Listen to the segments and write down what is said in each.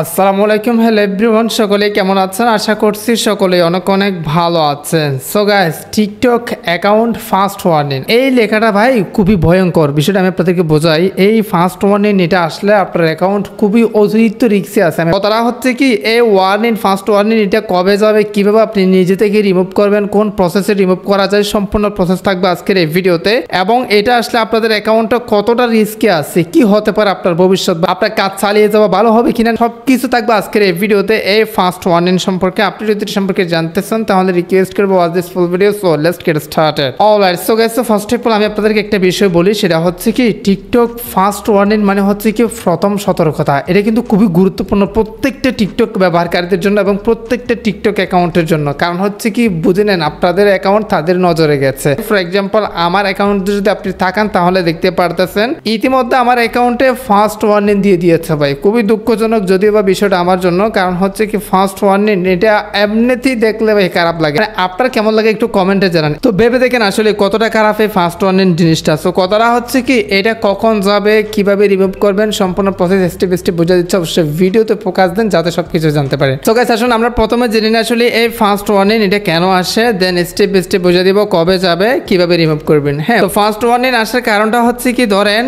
আসসালামু আলাইকুম hello everyone, সকলে কেমন আছেন? আশা করছি সকলে অনেক অনেক ভালো আছেন। So guys, TikTok account first warning, এই লেখাটা ভাই খুবই ভয়ঙ্কর। বিষয়টা আমি আপনাদেরকে বোঝাই। এই ফার্স্ট ওয়ার্নিং এটা আসলে আপনার অ্যাকাউন্ট খুবই অতিরিক্ত রিস্কে আছে। কথাটা হচ্ছে কি, এই ওয়ার্নিং ফার্স্ট ওয়ার্নিং এটা কবে যাবে, কিভাবে আপনি নিজে থেকে রিমুভ করবেন, কোন প্রসেসে রিমুভ করা যায়, সম্পূর্ণ প্রসেস থাকবে আজকের এই ভিডিওতে। এবং এটা আসলে আপনাদের অ্যাকাউন্টটা কতটা রিস্কে আছে, কি হতে পারে আপনার ভবিষ্যৎ, বা আপনার কাজ চালিয়ে যাওয়া ভালো হবে কিনা, সব কিছু থাকবে আজকের এই ভিডিওতে। এই ফার্স্ট ওয়ার্নিং সম্পর্কে আপনি যদি সম্পর্কে জানতে চান তাহলে রিকোয়েস্ট করবো watch this full video. So let's get started. Alright, so guys, first of all আমি আপনাদেরকে একটা বিষয় বলি, সেটা হচ্ছে কি টিকটক ফার্স্ট ওয়ার্নিং মানে হচ্ছে কি প্রথম সতর্কতা। এটা কিন্তু খুবই গুরুত্বপূর্ণ প্রত্যেকটা টিকটক ব্যবহারকারীদের জন্য এবং প্রত্যেকটা টিকটক অ্যাকাউন্টের জন্য। কারণ হচ্ছে কি, বুঝে নেন আপনাদের অ্যাকাউন্ট তাদের নজরে গেছে। ফর এক্সাম্পল, আমার অ্যাকাউন্টে যদি আপনি থাকেন তাহলে দেখতে পারতেছেন ইতিমধ্যে আমার অ্যাকাউন্টে ফার্স্ট ওয়ার্নিং দিয়ে দিয়েছে ভাই। খুবই দুঃখজনক যদিও বা বিষয়টা আমার জন্য। কারণ হচ্ছে কি, ফার্স্ট ওয়ার্নিং এটা এমনিতেই দেখলে ভাই খারাপ লাগে। আপনার কেমন লাগে একটু কমেন্টে জানান। তো ভেবে দেখেন আসলে কতটা খারাপ এই ফার্স্ট ওয়ার্নিং জিনিসটা। সো কথাটা হচ্ছে কি, এটা কখন যাবে, কিভাবে রিমুভ করবেন, সম্পূর্ণ প্রসেস স্টেপ বাই স্টেপ বোঝা দিচ্ছে। অবশ্যই ভিডিওতে ফোকাস দেন যাতে সবকিছু জানতে পারেন। তো গাইস, আসুন আমরা প্রথমে জেনে নিই আসলে এই ফার্স্ট ওয়ার্নিং এটা কেন আসে, দেন স্টেপ বাই স্টেপ বোঝা দিব কবে যাবে, কিভাবে রিমুভ করবেন। হ্যাঁ, তো ফার্স্ট ওয়ার্নিং আসার কারণটা হচ্ছে কি, ধরেন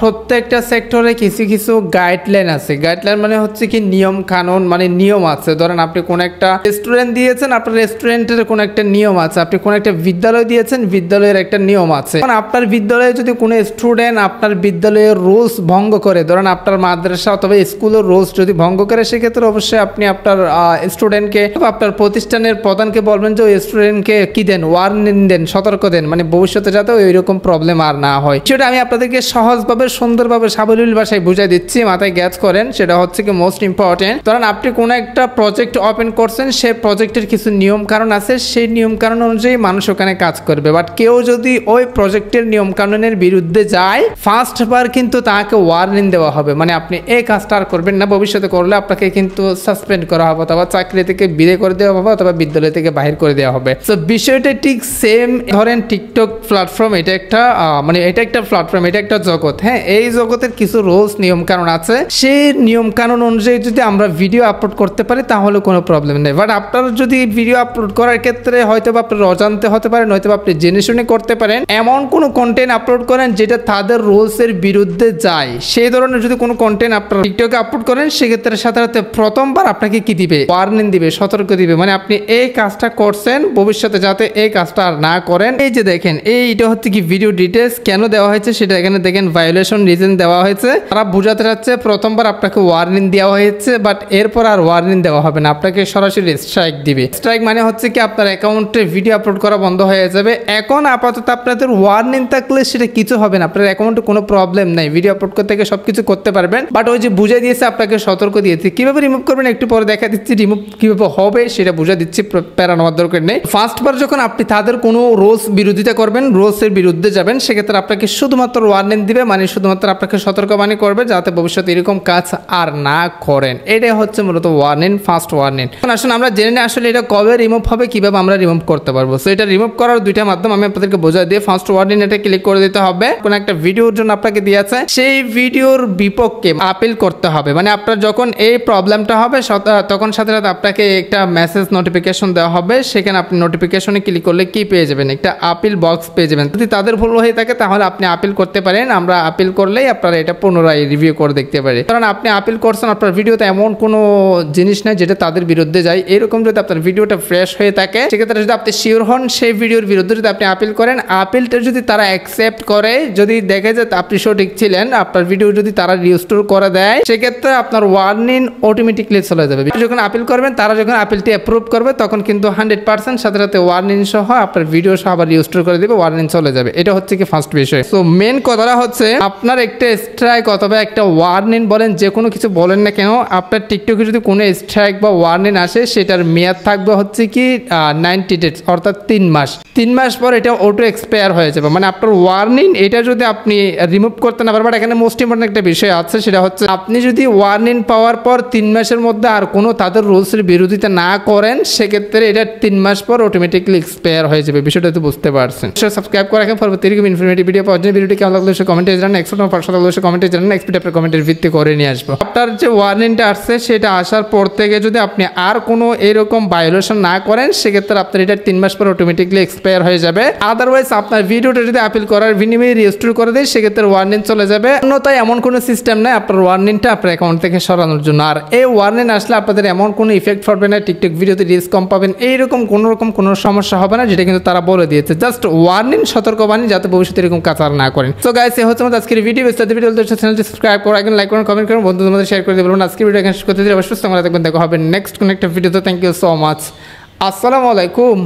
প্রত্যেকটা সেক্টরে কিছু কিছু গাইডলাইন আছে। গাইডলাইন মানে হচ্ছে কি নিয়ম কানুন, মানে নিয়ম আছে। ধরেন আপনি কোন একটা রেস্টুরেন্ট দিয়েছেন, আপনার রেস্টুরেন্টের কোন একটা নিয়ম আছে। আপনি কোন একটা বিদ্যালয় দিয়েছেন, বিদ্যালয়ের একটা নিয়ম আছে। আপনার বিদ্যালয়ে যদি কোনো স্টুডেন্ট আপনার বিদ্যালয়ের রুলস ভঙ্গ করে, ধরেন আপনার মাদ্রাসা অথবা স্কুলের রুলস যদি ভঙ্গ করে, সেক্ষেত্রে অবশ্যই আপনি আপনার স্টুডেন্টকে বা আপনার প্রতিষ্ঠানের প্রধানকে বলবেন যে ওই স্টুডেন্টকে কি দেন, ওয়ার্নিং দেন, সতর্ক দেন, মানে ভবিষ্যতে যাতে ওই রকম প্রবলেম আর না হয়। সেটা আমি আপনাদেরকে সহজভাবে সুন্দরভাবে সাবলীল ভাষায় বুঝাই দিচ্ছি, মাথায় গ্যাচ করেন। সেটা হচ্ছে কি মোস্ট ইম্পর্টেন্ট। ধরেন আপনি কোনো একটা প্রজেক্ট ওপেন করছেন, সেই প্রজেক্টের কিছু নিয়ম কানুন আছে, সেই নিয়ম কানুন অনুযায়ী মানুষ ওখানে কাজ করবে। বাট কেউ যদি ওই প্রজেক্টের নিয়ম কানুনের বিরুদ্ধে যায়, ফার্স্ট বার কিন্তু তাকে ওয়ার্নিং দেওয়া হবে, মানে আপনি এই কাজটা আর করবেন না, ভবিষ্যতে করলে আপনাকে কিন্তু সাসপেন্ড করা হবে, অথবা চাকরি থেকে বিদায় করে দেওয়া হবে, অথবা বিদ্যালয় থেকে বাহির করে দেওয়া হবে। তো বিষয়টা ঠিক সেম। ধরেন টিকটক প্ল্যাটফর্ম এটা একটা মানে এটা একটা প্ল্যাটফর্ম, এটা একটা জগৎ। হ্যাঁ, এই জগতের কিছু রুলস নিয়ম কানুন আছে। সেই নিয়ম কানুন অনুযায়ী যদি আমরা ভিডিও আপলোড করতে পারি তাহলে কোনো প্রবলেম নেই। বাট আপনার যদি ভিডিও আপলোড করার ক্ষেত্রে হয়তো বা আপনার অজান্তে হতে পারে, নয়তো আপনি জেনে শুনে করতে পারেন, এমন কোনো কন্টেন্ট আপলোড করেন যেটা তাদের রুলসের বিরুদ্ধে যায়, সেই ধরনের যদি কোনো কন্টেন্ট আপনার টিকটকে আপলোড করেন, সেক্ষেত্রে সাধারণত প্রথমবার আপনাকে কি দিবে, ওয়ার্নিং দিবে, সতর্ক দিবে, মানে আপনি এই কাজটা করছেন, ভবিষ্যতে যাতে এই কাজটা আর না করেন। এই যে দেখেন, এইটা হচ্ছে কি ভিডিও ডিটেলস কেন দেওয়া হয়েছে সেটা এখানে দেখেন, ভায়োলেশন রিজন দেওয়া হয়েছে। তারা বোঝাতে চাচ্ছে প্রথমবার আপনাকে ওয়ার্নিং দেওয়া হয়েছে, বাট এরপর আর ওয়ার্নিং দেওয়া হবে না, আপনাকে সরাসরি স্ট্রাইক দিবে। স্ট্রাইক মানে হচ্ছে কি আপনার অ্যাকাউন্টে ভিডিও আপলোড করা বন্ধ হয়ে যাবে। এখন আপাতত আপনাদের ওয়ার্নিং থাকলে সেটা কিছু হবে না, আপনার অ্যাকাউন্টে কোনো প্রবলেম নাই, ভিডিও আপলোড করতে গিয়ে সবকিছু করতে পারবেন। বাট ওই যে বুঝিয়ে দিয়েছে, আপনাকে সতর্ক দিয়েছে। কিভাবে রিমুভ করবেন একটু পরে দেখা দিচ্ছি, রিমুভ কিভাবে হবে সেটা বুঝিয়ে দিচ্ছি, প্যারা নেওয়ার দরকার নেই। ফার্স্টবার যখন আপনি তাদের কোনো রুলস বিরোধিতা করবেন, রুলসের বিরুদ্ধে যাবেন, সেক্ষেত্রে আপনাকে শুধুমাত্র ওয়ার্নিং দিবে, মানে শুধুমাত্র আপনাকে সতর্কবাণী করবে যাতে ভবিষ্যতে এরকম কাজ আর না করেন। এটাই হচ্ছে মূলত ওয়ার্নিং, ফার্স্ট ওয়ার্নিং। এখন আসুন আমরা জেনে নিই আসলে এটা কবে রিমুভ হবে, কিভাবে আমরা রিমুভ করতে পারবো। সো এটা রিমুভ করার দুইটা মাধ্যম আমি আপনাদেরকে বোঝাই দিয়ে, ফার্স্ট ওয়ার্নিং এটা ক্লিক করে দিতে হবে। কোন একটা ভিডিওর জন্য আপনাকে দিয়েছে, সেই ভিডিওর বিপক্ষে আপিল করতে হবে। মানে আপনার যখন এই প্রবলেমটা হবে তখন সাথে সাথে আপনাকে একটা মেসেজ নোটিফিকেশন দেওয়া হবে। সেখানে আপনি নোটিফিকেশনে ক্লিক করলে কি পেয়ে যাবেন, একটা আপিল বক্স পেয়ে যাবেন। যদি তাদের ভুল হয়ে থাকে তাহলে আপনি আপিল করতে পারেন। আমরা আপিল করলেই আপনারা এটা পুনরায় রিভিউ করে দেখতে পারি। কারণ আপনি আপিল করছেন, আপনার ভিডিওতে এমন কোনো জিনিস নাই যেটা তাদের বিরুদ্ধে যায়। এরকম যদি আপনার ভিডিওটা ফ্রেশ হয়ে থাকে, সেক্ষেত্রে যদি আপনি শিওর হন সেই ভিডিওর বিরুদ্ধে যদি আপনি আপিল করেন, আপিলটা যদি তারা অ্যাকসেপ্ট করে, যদি দেখে যে আপনি সঠিক ছিলেন, আপনার ভিডিও যদি তারা রিস্টোর করে দেয়, সেক্ষেত্রে আপনার ওয়ার্নিং অটোমেটিকলি চলে যাবে। যখন আপিল করবেন, তারা যখন আপিলটি অ্যাপ্রুভ করবে, তখন কিন্তু 100% সাথে সাথে ওয়ার্নিং সহ আপনার ভিডিও সহ আবার রিস্টোর করে দেবে, ওয়ার্নিং চলে যাবে। এটা হচ্ছে কি ফার্স্ট বিষয়। সো মেন কথাটা হচ্ছে, আপনার একটা স্ট্রাইক অথবা একটা ওয়ার্নিং বলেন, যে কোনো কিছু বলেন না কেন, আপনার টিকটকে যদি কোনো স্ট্রাইক বা ওয়ার্নিং আসে, সেটার মেয়াদ থাকবে হচ্ছে কি 90 ডেজ, অর্থাৎ 3 মাস। 3 মাস পর এটা অটো এক্সপায়ার হয়ে যাবে। মানে আপনার ওয়ার্নিং এটা যদি আপনি রিমুভ করতে না পারেন। বাট এখানে মোস্ট ইম্পর্টেন্ট একটা বিষয় আছে, সেটা হচ্ছে আপনি যদি ওয়ার্নিং পাওয়ার পর 3 মাসের মধ্যে আর কোনো তাদের রুলসের বিরোধিতা না করেন, সেক্ষেত্রে এটা 3 মাস পর অটোমেটিকলি এক্সপায়ার হয়ে যাবে। বিষয়টা তো বুঝতে পারছেন। সাবস্ক্রাইব করে রাখেন পরবর্তী এরকম ইনফরমেটিভ ভিডিও পাওয়ার জন্য। ভিডিওটি কেমন লাগলো সে কমেন্টে জানান, এক্সপোর্ট ফার্স্ট লাগলো সে কমেন্টে জানান, এক্সপোর্ট আপনার কমেন্টের ভিত্তি করে নিয়ে আসবো। আপনার যে ওয়ার্নিংটা আসছে সেটা আসার পর থেকে যদি আপনি আর কোনো এরকম ভায়োলেশন না করেন সেক্ষেত্রে আপনার এটা 3 মাস পর অটোমেটিকলি এক্সপায়ার হয়ে যাবে। আদারওয়াইজ আপনার ভিডিওটা যদি আপিল করার বিনিময়ে রিস্টোর করে দেয় সেক্ষেত্রে ওয়ার্নিং চলে যাবে। অন্যথায় এমন কোনো সিস্টেম নেই আপনার ওয়ার্নিংটা আপনার অ্যাকাউন্ট থেকে সরানোর জন্য। আর এই ওয়ার্নিং আসলে আপনাদের এমন কোনো ইফেক্ট পড়বে না, টিকটক ভিডিওতে রিস্ক কম পাবেন, এইরকম কোনো সমস্যা হবে না, যেটা কিন্তু তারা বলে দিয়েছে। জাস্ট ওয়ার্নিং, সতর্কবাণী, যাতে ভবিষ্যতে এরকম কাজ আর না করেন। সো গাইস, এই হচ্ছে আমাদের আজকের ভিডিও। চ্যানেলটি সাবস্ক্রাইব করে রাখবেন, লাইক করুন, কমেন্ট করুন, বন্ধুদের মধ্যে শেয়ার করে দেবেন। আজকের ভিডিও এখানে শেষ করতে দিলে অবশ্যই তোমরা দেখবেন। দেখা হবে নেক্সট কোনো একটা ভিডিওতে। Thank you so much. আসসালামু আলাইকুম।